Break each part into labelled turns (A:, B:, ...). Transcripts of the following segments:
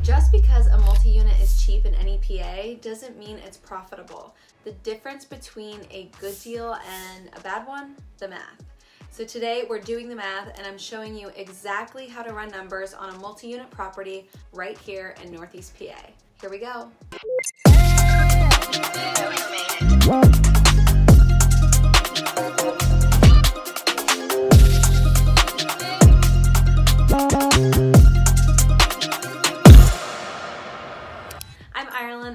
A: Just because a multi-unit is cheap in NEPA doesn't mean it's profitable. The difference between a good deal and a bad one, the math. So today we're doing the math and I'm showing you exactly how to run numbers on a multi-unit property right here in Northeast PA. Here we go.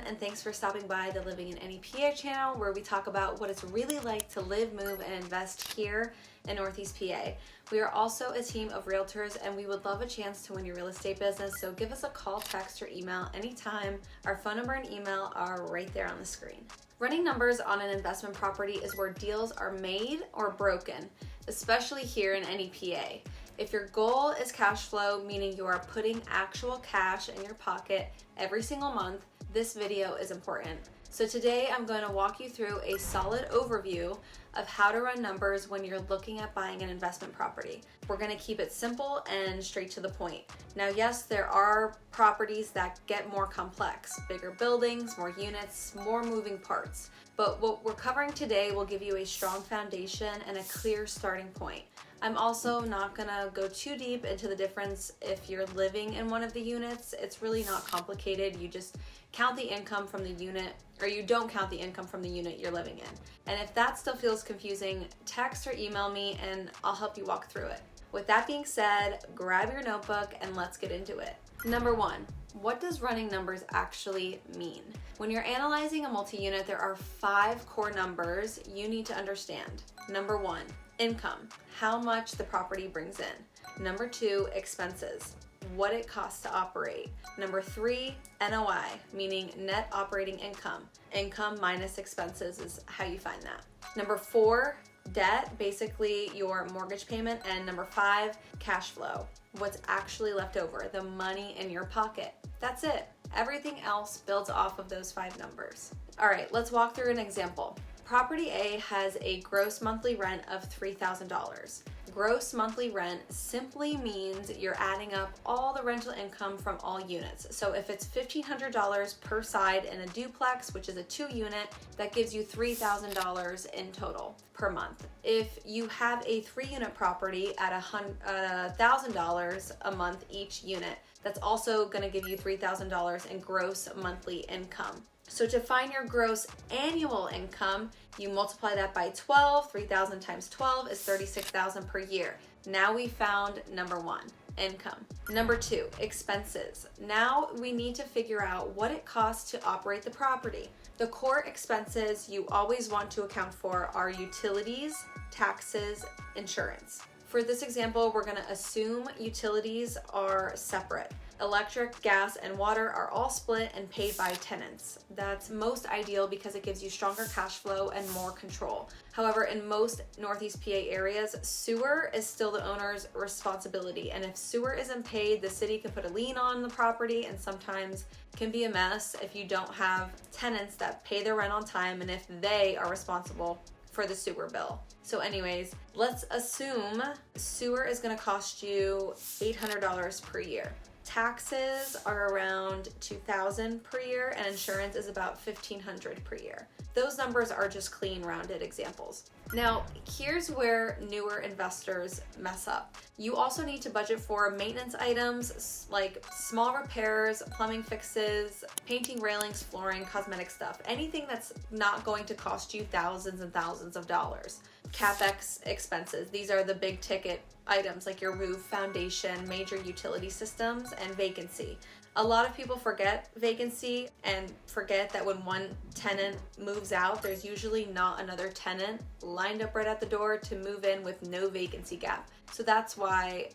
A: And thanks for stopping by the Living in NEPA channel, where we talk about what it's really like to live, move, and invest here in Northeast PA. We are also a team of realtors and we would love a chance to win your real estate business, so give us a call, text, or email anytime. Our phone number and email are right there on the screen. Running numbers on an investment property is where deals are made or broken, especially here in NEPA. If your goal is cash flow, meaning you are putting actual cash in your pocket every single month, this video is important. So today I'm going to walk you through a solid overview of how to run numbers when you're looking at buying an investment property. We're going to keep it simple and straight to the point. Now, yes, there are properties that get more complex, bigger buildings, more units, more moving parts. But what we're covering today will give you a strong foundation and a clear starting point. I'm also not gonna go too deep into the difference if you're living in one of the units. It's really not complicated. You just count the income from the unit, or you don't count the income from the unit you're living in. And if that still feels confusing, text or email me and I'll help you walk through it. With that being said, grab your notebook and let's get into it. Number one, what does running numbers actually mean? When you're analyzing a multi-unit, there are 5 core numbers you need to understand. Number 1, income, how much the property brings in. Number 2, expenses, what it costs to operate. Number 3, NOI, meaning net operating income. Income minus expenses is how you find that. Number 4, debt, basically your mortgage payment. And number 5, cash flow, what's actually left over, the money in your pocket. That's it. Everything else builds off of those 5 numbers. All right, let's walk through an example. Property A has a gross monthly rent of $3,000. Gross monthly rent simply means you're adding up all the rental income from all units. So if it's $1,500 per side in a duplex, which is a 2-unit, that gives you $3,000 in total per month. If you have a 3-unit property at $1,000 a month each unit, that's also going to give you $3,000 in gross monthly income. So to find your gross annual income, you multiply that by 12. 3,000 times 12 is 36,000 per year. Now we found number 1, income. Number 2, expenses. Now we need to figure out what it costs to operate the property. The core expenses you always want to account for are utilities, taxes, insurance. For this example, we're going to assume utilities are separate. Electric, gas, and water are all split and paid by tenants. That's most ideal because it gives you stronger cash flow and more control. However, in most Northeast PA areas, sewer is still the owner's responsibility. And if sewer isn't paid, the city can put a lien on the property and sometimes can be a mess if you don't have tenants that pay their rent on time and if they are responsible for the sewer bill. So anyways, let's assume sewer is going to cost you $800 per year. Taxes are around $2,000 per year and insurance is about $1,500 per year. Those numbers are just clean, rounded examples. Now, here's where newer investors mess up. You also need to budget for maintenance items like small repairs, plumbing fixes, painting, railings, flooring, cosmetic stuff, anything that's not going to cost you thousands and thousands of dollars. CapEx expenses, these are the big ticket items like your roof, foundation, major utility systems, and vacancy. A lot of people forget vacancy and forget that when one tenant moves out, there's usually not another tenant lined up right at the door to move in with no vacancy gap. So that's why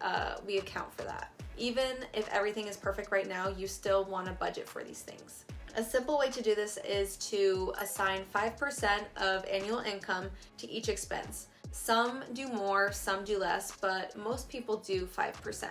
A: we account for that. Even if everything is perfect right now, you still want to budget for these things. A simple way to do this is to assign 5% of annual income to each expense. Some do more, some do less, but most people do 5%.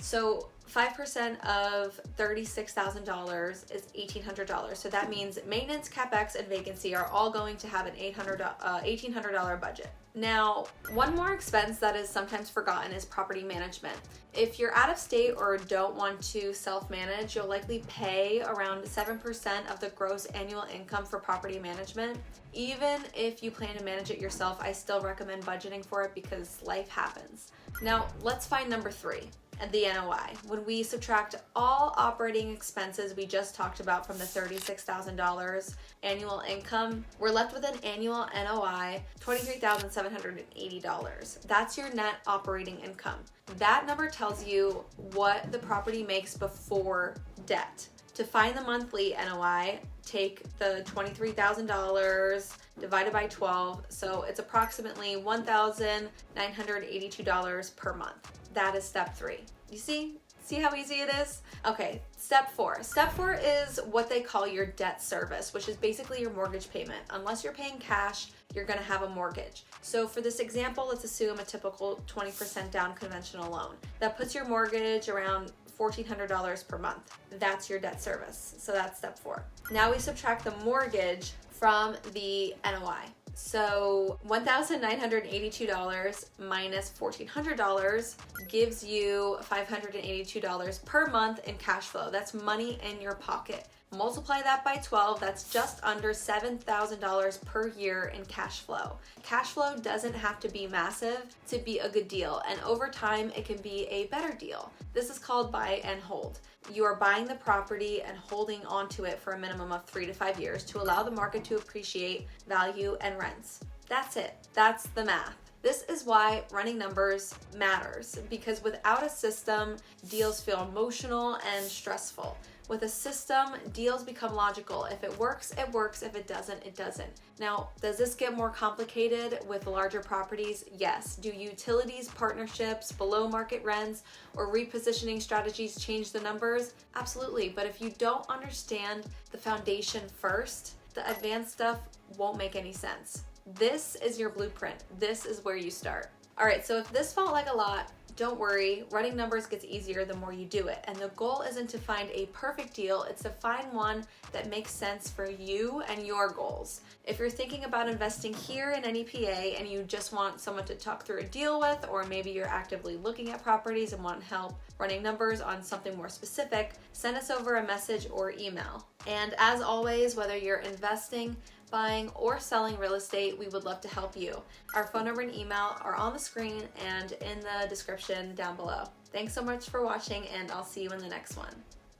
A: So 5% of $36,000 is $1,800. So that means maintenance, CapEx, and vacancy are all going to have an $1,800 budget. Now, one more expense that is sometimes forgotten is property management. If you're out of state or don't want to self-manage, you'll likely pay around 7% of the gross annual income for property management. Even if you plan to manage it yourself, I still recommend budgeting for it because life happens. Now, let's find number 3. The NOI. When we subtract all operating expenses we just talked about from the $36,000 annual income, we're left with an annual NOI, $23,780. That's your net operating income. That number tells you what the property makes before debt. To find the monthly NOI, take the $23,000 divided by 12, so it's approximately $1,982 per month. That is step 3. You see how easy it is? Okay, step 4. Step 4 is what they call your debt service, which is basically your mortgage payment. Unless you're paying cash, you're gonna have a mortgage. So for this example, let's assume a typical 20% down conventional loan. That puts your mortgage around $1,400 per month. That's your debt service. So that's step 4. Now we subtract the mortgage from the NOI. So $1,982 minus $1,400 gives you $582 per month in cash flow. That's money in your pocket. Multiply that by 12, that's just under $7,000 per year in cash flow. Cash flow doesn't have to be massive to be a good deal, and over time it can be a better deal. This is called buy and hold. You are buying the property and holding onto it for a minimum of 3 to 5 years to allow the market to appreciate value and rents. That's it. That's the math. This is why running numbers matters, because without a system, deals feel emotional and stressful. With a system, deals become logical. If it works, it works. If it doesn't, it doesn't. Now, does this get more complicated with larger properties? Yes. Do utilities, partnerships, below market rents, or repositioning strategies change the numbers? Absolutely. But if you don't understand the foundation first, the advanced stuff won't make any sense. This is your blueprint. This is where you start. All right, so if this felt like a lot, don't worry, running numbers gets easier the more you do it. And the goal isn't to find a perfect deal, it's to find one that makes sense for you and your goals. If you're thinking about investing here in NEPA and you just want someone to talk through a deal with, or maybe you're actively looking at properties and want help running numbers on something more specific, send us over a message or email. And as always, whether you're investing, buying, or selling real estate, we would love to help you. Our phone number and email are on the screen and in the description down below. Thanks so much for watching, and I'll see you in the next one.